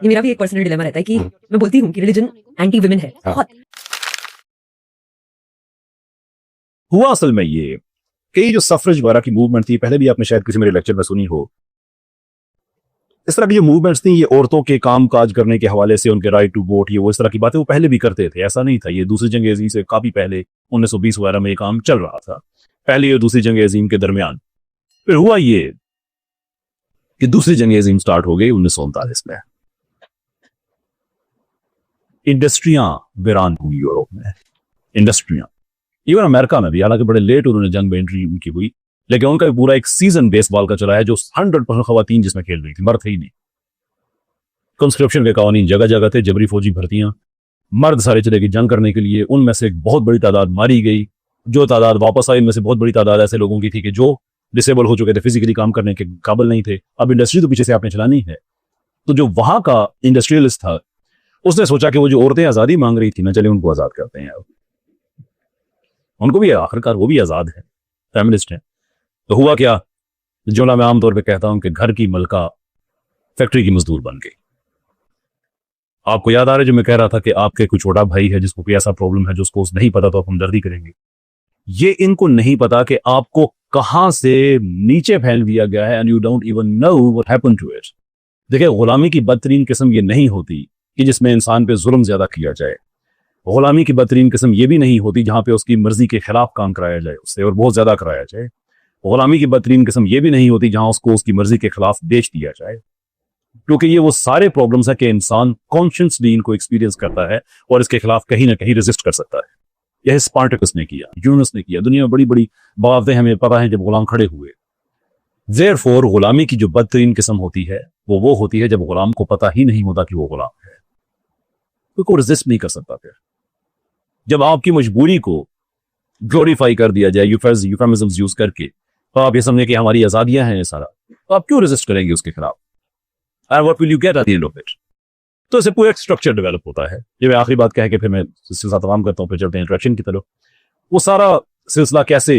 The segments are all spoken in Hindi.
ये मेरा भी एक पर्सनल डिलेमा रहता है कि मैं बोलती हूँ कि रिलीजन एंटी वुमेन है बहुत। हुआ असल में ये कि जो सफरेज वगैरह की मूवमेंट थी, पहले भी आपने शायद किसी मेरे लेक्चर में सुनी हो, इस तरह की जो मूवमेंट्स थी ये औरतों के काम काज करने के हवाले से, उनके राइट टू वोट, ये वो इस तरह की बातें वो पहले भी करते थे। ऐसा नहीं था, ये दूसरी जंग अजीम से काफी पहले 1920 वगैरह में ये काम चल रहा था, पहली और दूसरी जंग अजीम के दरमियान। फिर हुआ ये कि दूसरी जंग अजीम स्टार्ट हो गई 1939 में। इंडस्ट्रियां वीरान हुई यूरोप में, इंडस्ट्रियां, इवन अमेरिका में भी, हालांकि बड़े लेट उन्होंने जंग में एंट्री उनकी हुई, लेकिन उनका पूरा एक सीजन बेसबॉल का चला है जो 100% खवातीन जिसमें खेल रही थी, मर्द थे ही नहीं। कंस्क्रिप्शन के कानून जगह जगह थे, जबरी फौजी भर्तियां, मर्द सारे चले गए जंग करने के लिए, उनमें से एक बहुत बड़ी तादाद मारी गई, जो तादाद वापस आई उनमें से बहुत बड़ी तादाद ऐसे लोगों की थी कि जो डिसेबल हो चुके थे, फिजिकली काम करने के काबिल नहीं थे। अब इंडस्ट्री तो पीछे से आपने चलानी है, तो जो वहां का इंडस्ट्रियलिस्ट था उसने सोचा कि वो जो औरतें आजादी मांग रही थी ना, चले उनको आजाद करते हैं। उनको भी आखिरकार वो भी आजाद है, फेमिनिस्ट है। तो हुआ क्या, जो मैं आमतौर पे कहता हूं कि घर की मलका फैक्ट्री की मजदूर बन गई। आपको याद आ रहा है जो मैं कह रहा था कि आपके कोई छोटा भाई है जिसको कोई ऐसा प्रॉब्लम है जो उसको नहीं पता, तो आप हमदर्दी करेंगे। ये इनको नहीं पता कि आपको कहां से नीचे फैल दिया गया है, and you don't even know what happened to it. देखिए, गुलामी की बदतरीन किस्म ये नहीं होती कि जिसमें इंसान पे जुल्म ज्यादा किया जाए। गुलामी की बदतरीन किस्म ये भी नहीं होती जहां पे उसकी मर्जी के खिलाफ काम कराया जाए उससे, और बहुत ज्यादा कराया जाए। गुलामी की बदतरीन किस्म ये भी नहीं होती जहां उसको उसकी मर्जी के खिलाफ बेच दिया जाए। क्योंकि ये वो सारे प्रॉब्लम्स है कि इंसान कॉन्शियसली इनको एक्सपीरियंस करता है और इसके खिलाफ कहीं ना कहीं रेजिस्ट कर सकता है। यह स्पार्टकस ने किया, यूनस ने किया, दुनिया में बड़ी बड़ी बगावतें हमें पता है जब गुलाम खड़े हुए। देयरफॉर गुलामी की जो बदतरीन किस्म होती है वो होती है जब गुलाम को पता ही नहीं होता कि वो गुलाम है, तो कोई रेजिस्ट नहीं कर सकता। फिर जब आपकी मजबूरी को ग्लोरीफाई कर दिया जाए यूफेमिज्म्स यूज करके, तो आप ये समझे कि हमारी आजादियां हैं ये सारा, तो आप क्यों रेजिस्ट करेंगे उसके खिलाफ? And what will you get at the end of it? तो इससे पूरा एक स्ट्रक्चर डेवलप होता है। ये मैं आखिरी बात कह के फिर मैं सिलसिला तमाम करता हूँ, फिर चलते हैं इंट्रैक्शन की तरफ। वो सारा सिलसिला कैसे,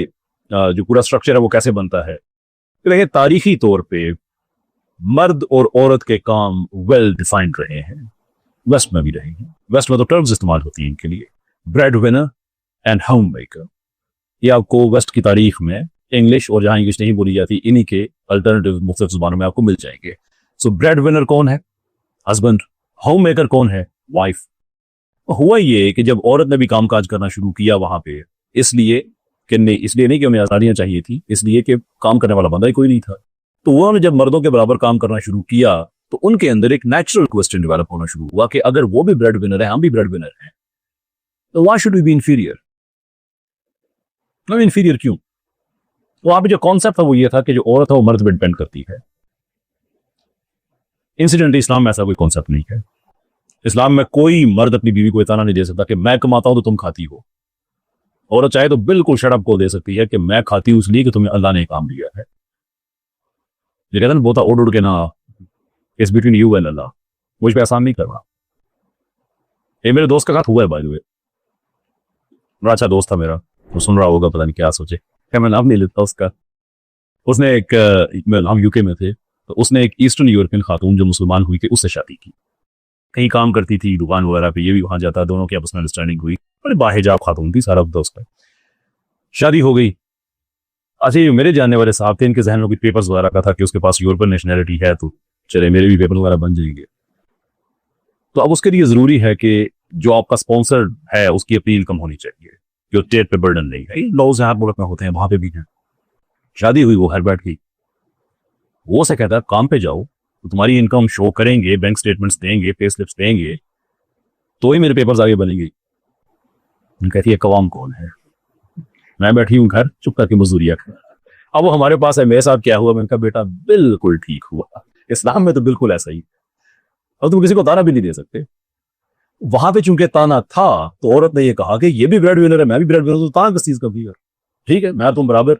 जो पूरा स्ट्रक्चर है वो कैसे बनता है? देखिए, तारीखी तौर पे मर्द और औरत के काम वेल डिफाइंड रहे हैं, वेस्ट में भी रहे हैं। वेस्ट में तो टर्म्स इस्तेमाल होती हैं इनके लिए, bread winner and home maker. ये आपको वेस्ट की तारीख में इंग्लिश, और जहां इंग्लिश नहीं बोली जाती इन्हीं के अल्टरनेटिव मुख्तलिफ जुबानों में आपको मिल जाएंगे। सो ब्रेड विनर कौन है? हस्बैंड। होम मेकर कौन है? वाइफ। हुआ ये कि जब औरत ने भी कामकाज करना शुरू किया वहां पे, इसलिए नहीं कि उन्हें आजादियां चाहिए थी, इसलिए कि काम करने वाला बंदा ही कोई नहीं था। तो उन्होंने जब मर्दों के बराबर काम करना शुरू किया तो उनके अंदर एक नेचुरल क्वेश्चन डेवलप होना शुरू हुआ कि अगर वो भी ब्रेड विनर है, हम भी ब्रेड विनर हैं, तो why should we be inferior? मतलब इंफीरियर क्यों? तो वहां पे जो कॉन्सेप्ट था वो ये था कि जो औरत है वो मर्द पे डिपेंड करती है। इंसिडेंटली इस्लाम में ऐसा कोई कॉन्सेप्ट नहीं है। इस्लाम में कोई मर्द अपनी बीवी को इतना नहीं दे सकता कि मैं कमाता हूं तो तुम खाती हो। औरत चाहे तो बिल्कुल शर्म को दे सकती है कि मैं खाती हूं इसलिए कि तुम्हें अल्लाह ने काम दिया है। ये कहते हैं बोता उड़ उड़ के ना, इट्स बिटवीन यू एंड अल्लाह, मुझ पे एहसान नहीं करना। ये मेरे दोस्त के साथ हुआ है बाय द वे, बड़ा अच्छा दोस्त था मेरा, तो सुन रहा होगा, पता नहीं क्या सोचे, क्या मैं नाम नहीं लेता उसका। उसने हम यूके में थे, तो उसने एक ईस्टर्न यूरोपियन खातून जो मुसलमान हुई थी उससे शादी की। कहीं काम करती थी दुकान वगैरह पे, ये भी वहां जाता, दोनों की आपस में अंडरस्टैंडिंग हुई, बड़े बाहिजाब खातून थी, सारा दोस्त का। शादी हो गई। अच्छा, ये मेरे जानने वाले साहब थे, इनके जहन में कोई पेपर्स वगैरह का था कि उसके पास यूरोपियन नेशनैलिटी है, तो चले मेरे भी पेपर वगैरह बन जाएंगे। तो अब उसके लिए जरूरी है कि जो आपका स्पॉन्सर है उसकी अपनी इनकम होनी चाहिए, जो स्टेट पे बर्डन नहीं है। लॉज हर मुल्क में होते हैं, वहां पे भी है। शादी हुई, वो घर बैठ गई। वो से कहता है काम पे जाओ तो तुम्हारी इनकम शो करेंगे, बैंक स्टेटमेंट्स देंगे, पे स्लिप्स देंगे, तो ही मेरे पेपर्स आगे बनेंगे। कहती है कवाम कौन है? मैं बैठी हूँ घर चुप करके मजदूरिया कर। अब वो हमारे पास है, मेरे साथ क्या हुआ? मैंने कहा बेटा बिल्कुल ठीक हुआ, इस्लाम में तो बिल्कुल ऐसा ही, और तुम किसी को ताना भी नहीं दे सकते। वहां पे चूंकि ताना था तो औरत ने ये कहा कि ये भी ब्रेड विनर है, मैं भी ब्रेड विनर, तो ताना किस चीज का भी है? ठीक है, मैं तुम बराबर।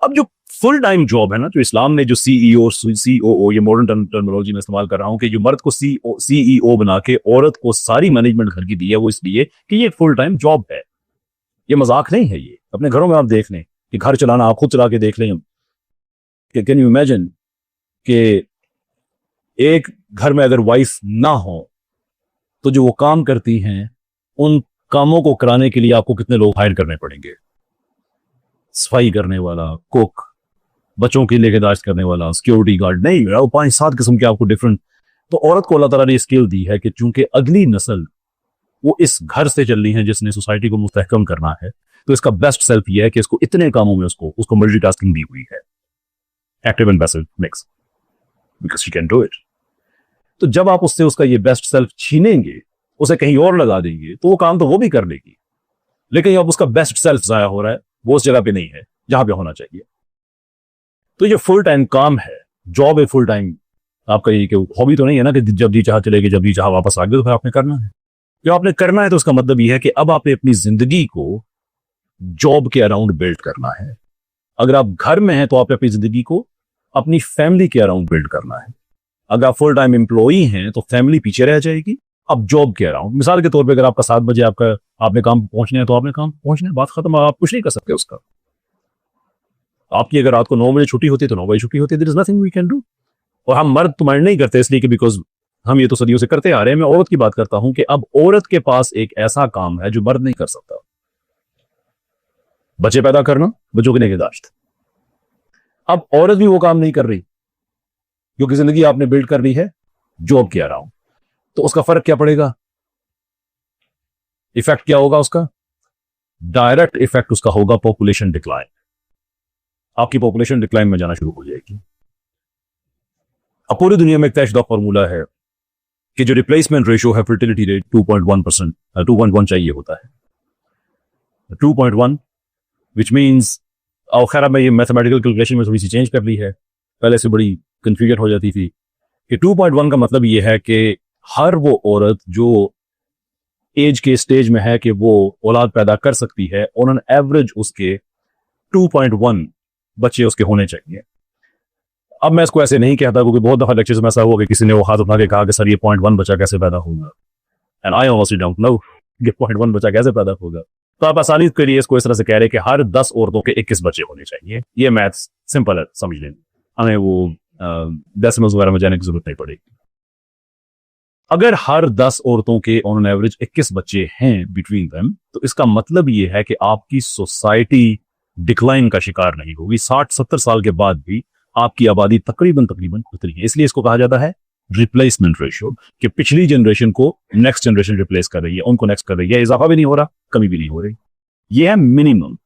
अब जो फुल टाइम जॉब है ना, जो इस्लाम ने जो सीईओ सीओओ, ये मॉडर्न टर्मिनोलॉजी में इस्तेमाल कर रहा हूं, कि जो मर्द को सीईओ बना के औरत को सारी मैनेजमेंट घर की दी है, वो इसलिए कि ये फुल टाइम जॉब है। ये मजाक नहीं है। ये अपने घरों में आप देख लें कि घर चलाना, आप खुद चला के देख लें। कैन यू इमेजिन कि एक घर में अगर वाइफ ना हो तो जो वो काम करती हैं उन कामों को कराने के लिए आपको कितने लोग हायर करने पड़ेंगे? सफाई करने वाला, कुक, बच्चों की निगहदाश्त करने वाला, सिक्योरिटी गार्ड, नहीं, वो 5-7 किस्म के आपको डिफरेंट। तो औरत को अल्लाह ताला ने स्किल दी है कि चूंकि अगली नस्ल वो इस घर से चलनी है जिसने सोसाइटी को मुस्तहकम करना है, तो इसका बेस्ट सेल्फ ये है कि इसको इतने कामों में उसको मल्टीटास्किंग दी हुई है, active and passive mix, because she can do it. तो जब आप उससे उसका ये बेस्ट सेल्फ छीनेंगे, उसे कहीं और लगा देंगे, तो वो काम तो वो भी कर लेगी, लेकिन अब उसका बेस्ट सेल्फ जाया हो रहा है, वो उस जगह पे नहीं है जहां पे होना चाहिए। तो ये फुल टाइम काम है, जॉब है फुल टाइम आपका। ये कि हॉबी तो नहीं है ना कि जब जी चाह चलेगी, जब जी चाह वापस आ गए, तो फिर आपने करना है। जो आपने करना है तो उसका मतलब यह है कि अब आपने अपनी जिंदगी को जॉब के अराउंड बिल्ड करना है। अगर आप घर में हैं तो आपने अपनी जिंदगी को अपनी फैमिली के अराउंड बिल्ड करना है। अगर आप फुल टाइम एम्प्लॉई हैं तो फैमिली पीछे रह जाएगी, अब जॉब के अराउंड। मिसाल के तौर पे अगर आपका 7 बजे आपने काम पहुंचना है तो आपने काम पहुंचना है, बात खत्म, आप कुछ नहीं कर सकते उसका। आपकी अगर रात को 9 बजे छुट्टी होती है तो 9 बजे छुट्टी होती है, there is nothing we can do. और हम मर्द तो माइंड नहीं करते इसलिए कि बिकॉज हम ये तो सदियों से करते आ रहे हैं। मैं औरत की बात करता हूं कि अब औरत के पास एक ऐसा काम है जो मर्द नहीं कर सकता, बच्चे पैदा करना, बच्चों की निगहदाश्त। अब औरत भी वो काम नहीं कर रही क्योंकि जिंदगी आपने बिल्ड कर ली है जॉब के अराउंड। तो उसका फर्क क्या पड़ेगा? इफेक्ट क्या होगा उसका? डायरेक्ट इफेक्ट उसका होगा पॉपुलेशन डिक्लाइन। आपकी पॉपुलेशन डिक्लाइन में जाना शुरू हो जाएगी। अब पूरी दुनिया में एक तयशुदा फॉर्मूला है कि जो रिप्लेसमेंट रेशियो है, फर्टिलिटी रेट 2.1%, 2.1 चाहिए होता है, 2.1, विच मीन्स, और खैर मैं ये मैथमेटिकल कैलकुलेशन में थोड़ी सी चेंज कर ली है, पहले से बड़ी कंफ्यूजन हो जाती थी। कि 2.1 का मतलब ये है कि हर वो औरत जो एज के स्टेज में है कि वो औलाद पैदा कर सकती है, ऑन एन एवरेज उसके 2.1 बच्चे उसके होने चाहिए। अब मैं इसको ऐसे नहीं कहता क्योंकि बहुत दफा लेक्चर्स में ऐसा हुआ कि किसी ने वो हाथ उठा के कहा कि सर ये 0.1 बच्चा कैसे पैदा होगा, and I honestly don't know कि 0.1 बच्चा कैसे पैदा होगा। तो आप आसानी के लिए इसको इस तरह से कह रहे हैं कि हर 10 औरतों के 21 बच्चे होने चाहिए। ये मैथ्स सिंपल है, समझ लें, हमें वो डेसिमल्स वगैरह में जाने की जरूरत नहीं पड़ेगी। अगर हर 10 औरतों के ऑन एवरेज 21 बच्चे हैं बिटवीन देम, तो इसका मतलब ये है कि आपकी सोसाइटी डिक्लाइन का शिकार नहीं होगी। 60-70 साल के बाद भी आपकी आबादी तकरीबन उतनी है। इसलिए इसको कहा जाता है रिप्लेसमेंट रेशियो, कि पिछली जनरेशन को नेक्स्ट जनरेशन रिप्लेस कर रही है, उनको नेक्स्ट कर रही है। इजाफा भी नहीं हो रहा, कमी भी नहीं हो रही। यह है मिनिमम।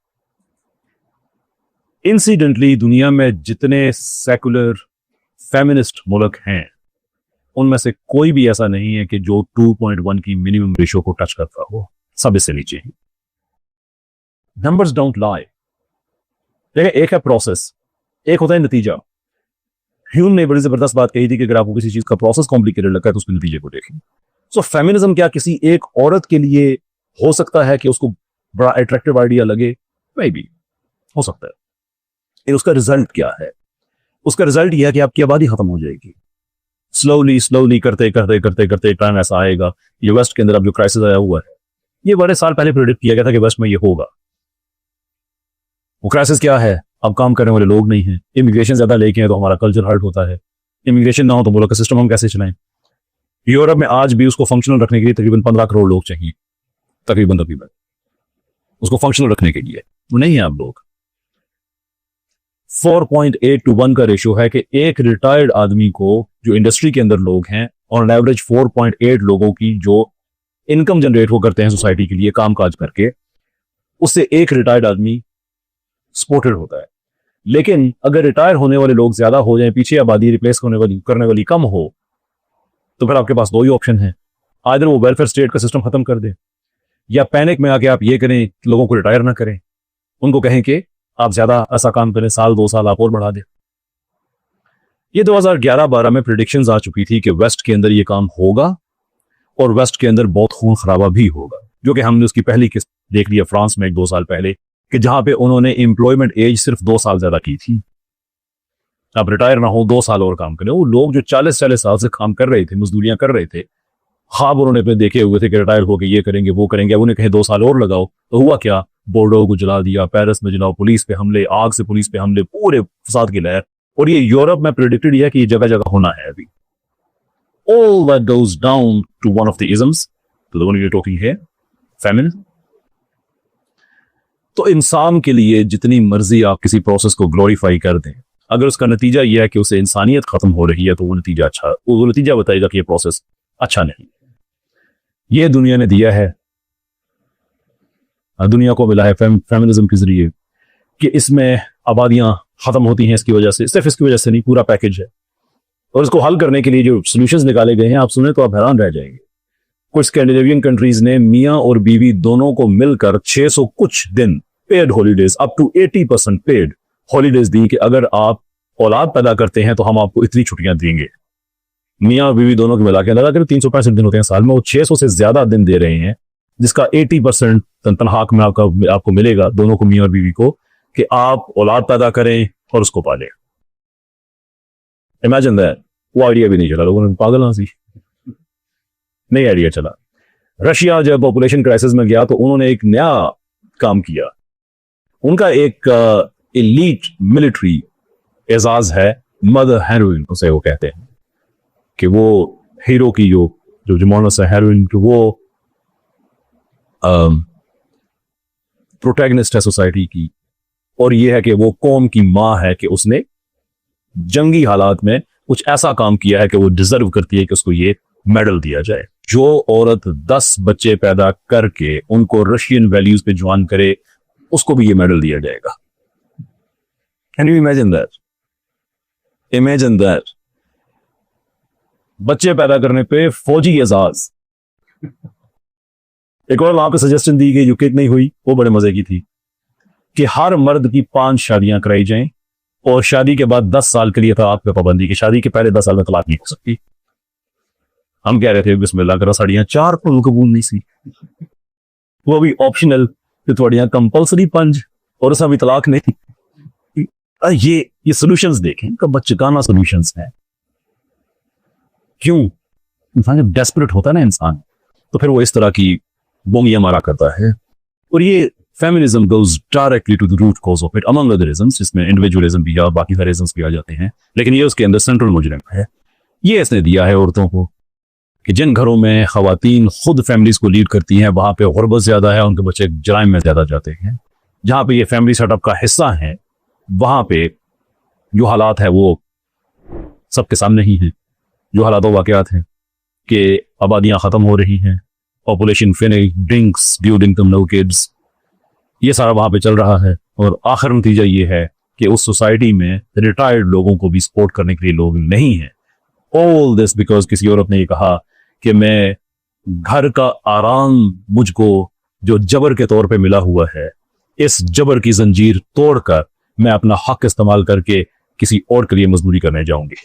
इंसिडेंटली दुनिया में जितने सेकुलर फेमिनिस्ट मुल्क हैं उनमें से कोई भी ऐसा नहीं है कि जो 2.1 की मिनिमम रेशियो को टच करता हो, सब इससे नीचे हैं। Numbers don't lie. देखिए, एक है प्रोसेस, एक होता है नतीजा। ह्यूम ने बड़ी जबरदस्त बात कही थी कि अगर आपको किसी चीज का प्रोसेस कॉम्प्लिकेटेड लगता है तो उसके नतीजे को देखें। सो फेमिनिज्म क्या किसी एक औरत के लिए हो सकता है कि उसको बड़ा अट्रैक्टिव आइडिया लगे? मे बी हो सकता है। लेकिन उसका रिजल्ट क्या है? उसका रिजल्ट यह है कि आपकी आबादी खत्म हो जाएगी। स्लोली करते एक टाइम ऐसा आएगा। ये वेस्ट के अंदर अब जो क्राइसिस आया हुआ है, ये बड़े साल पहले प्रेडिक्ट किया गया था कि वेस्ट में ये होगा। वो क्राइसिस क्या है? अब काम करने वाले लोग नहीं हैं। इमिग्रेशन ज्यादा लेके हैं तो हमारा कल्चर हर्ट होता है। इमिग्रेशन ना हो तो मुल्क का सिस्टम हम कैसे चलाएं? यूरोप में आज भी उसको फंक्शनल रखने के लिए तकरीबन 15 करोड़ लोग चाहिए, तकरीबन उसको फंक्शनल रखने के लिए। वो नहीं है आप लोग। 4.8 to 1 का रेशियो है कि एक रिटायर्ड आदमी को, जो इंडस्ट्री के अंदर लोग हैं, और एवरेज 4.8 लोगों की जो इनकम जनरेट वो करते हैं सोसाइटी के लिए काम काज करके, उससे एक रिटायर्ड आदमी सपोर्टेड होता है। लेकिन अगर रिटायर होने वाले लोग ज्यादा हो जाएं, पीछे आबादी रिप्लेस करने वाली कम हो, तो फिर आपके पास दो ही ऑप्शन है। आइदर वो वेलफेयर स्टेट का सिस्टम खत्म कर दे, या पैनिक में आके आप ये करें कि लोगों को रिटायर ना करें, उनको कहें कि आप ज्यादा ऐसा काम करें, 1-2 साल आप और बढ़ा दें। ये 2011-12 में प्रिडिक्शंस आ चुकी थी कि वेस्ट के अंदर ये काम होगा और वेस्ट के अंदर बहुत खून खराबा भी होगा, जो कि हमने उसकी पहली किस्त देख लिया फ्रांस में 1-2 साल पहले, कि जहां पे उन्होंने एम्प्लॉयमेंट एज सिर्फ 2 साल ज्यादा की थी। अब रिटायर ना हो, 2 साल और काम करें। वो लोग जो 40-40 साल से काम कर रहे थे, मजदूरियां कर रहे थे, ख्वाब उन्होंने अपने देखे हुए थे कि रिटायर होकर ये करेंगे वो करेंगे। उन्हें कहे 2 साल और लगाओ, तो हुआ क्या? बोर्डो को जला दिया, पेरिस में जलाओ, पुलिस पे हमले, आग से पुलिस पे हमले, पूरे फसाद की लहर। और ये यूरोप में प्रेडिक्टेड है कि ये जगह जगह होना है अभी। all that goes down to one of the isms, to the one we're talking here, feminism. तो इंसान के लिए जितनी मर्जी आप किसी प्रोसेस को ग्लोरीफाई कर दें, अगर उसका नतीजा यह है कि उसे इंसानियत खत्म हो रही है, तो वो नतीजा वो नतीजा बताएगा कि ये प्रोसेस अच्छा नहीं। ये दुनिया ने दिया है, दुनिया को मिला है फेमिनिज्म के जरिए कि इसमें आबादियां खत्म होती हैं इसकी वजह से, सिर्फ इसकी वजह से नहीं, पूरा पैकेज है। और इसको हल करने के लिए जो सॉल्यूशंस निकाले गए हैं, आप सुने तो आप हैरान रह जाएंगे। कुछ स्कैंडिनेवियन कंट्रीज ने मियां और बीवी दोनों को मिलकर 600 कुछ दिन paid holidays, up to 80% paid holidays दी कि अगर आप औलाद पैदा करते हैं तो हम आपको इतनी छुट्टियां देंगे। मियां और बीवी दोनों को मिला के लगा कर 365 दिन होते हैं साल में, वो 600 से ज्यादा दिन दे रहे हैं, जिसका 80% तनख्वाह में आपको मिलेगा, दोनों को, मियां और बीवी को, कि आप औलाद पैदा करें और उसको पालें। Imagine that. वो आइडिया भी नहीं चला, लोगों ने पागल हंसी, नहीं आइडिया चला। रशिया जब पॉपुलेशन क्राइसिस में गया तो उन्होंने एक नया काम किया। उनका एक एलीट मिलिट्री एजाज है, मदर हेरोइन उसे वो कहते हैं, कि वो हीरो की जो जमोनस है हेरोइन की, वो प्रोटैगनिस्ट है सोसाइटी की, और ये है कि वो कौम की माँ है कि उसने जंगी हालात में कुछ ऐसा काम किया है कि वो डिजर्व करती है कि उसको ये मेडल दिया जाए। जो औरत 10 बच्चे पैदा करके उनको रशियन वैल्यूज पे ज्वाइन करे, उसको भी ये मेडल दिया जाएगा। Can you imagine that? Imagine that. बच्चे पैदा करने पे फौजी एजाज। एक और वहां पे सजेशन दी गई जो कि नहीं हुई, वो बड़े मजे की थी, कि हर मर्द की 5 शादियां कराई जाएं और शादी के बाद 10 साल के लिए तलाक पे पाबंदी, की शादी के पहले 10 साल में तलाक नहीं हो सकती। हम कह रहे थे बिस्मिल्लाह करा साड़ियां 4 पर कबूल नहीं सी, वो भी ऑप्शनल, कि थोड़ियां कंपल्सरी 5, और उसमें भी तलाक नहीं। ये सॉल्यूशंस देखें, कब बच्चकाना सॉल्यूशंस हैं। क्यों? इंसान जब डेस्परेट होता है ना इंसान, तो फिर वो इस तरह की बोंगियां मारा करता है। और ये feminism goes directly to the root cause of it, among other isms, जिसमें इंडिविजुअलिज्म भी या बाकी सारे इजम्स भी आ जाते हैं, लेकिन ये उसके अंदर सेंट्रल मुजरिम है। ये इसने दिया है औरतों को कि जिन घरों में खवातीन खुद फैमिलीज को लीड करती हैं, वहां पे गुर्बत ज्यादा है, उनके बच्चे जराइम में ज्यादा जाते हैं। जहां पे ये फैमिली सेटअप का हिस्सा है, वहां पे जो हालात है वो सबके सामने ही है। जो हालात वाकयात हैं कि आबादियां खत्म हो रही हैं, पॉपुलेशन फिनिश, ड्रिंक्स, ड्यूरिंग तुम नो किड्स, ये सारा वहां पे चल रहा है। और आखिर नतीजा ये है कि उस सोसाइटी में रिटायर्ड लोगों को भी सपोर्ट करने के लिए लोग नहीं है। ऑल दिस बिकॉज किसी औरत ने ये कहा कि मैं घर का आराम मुझको जो जबर के तौर पे मिला हुआ है, इस जबर की जंजीर तोड़कर मैं अपना हक इस्तेमाल करके किसी और के लिए मजदूरी करने जाऊंगी।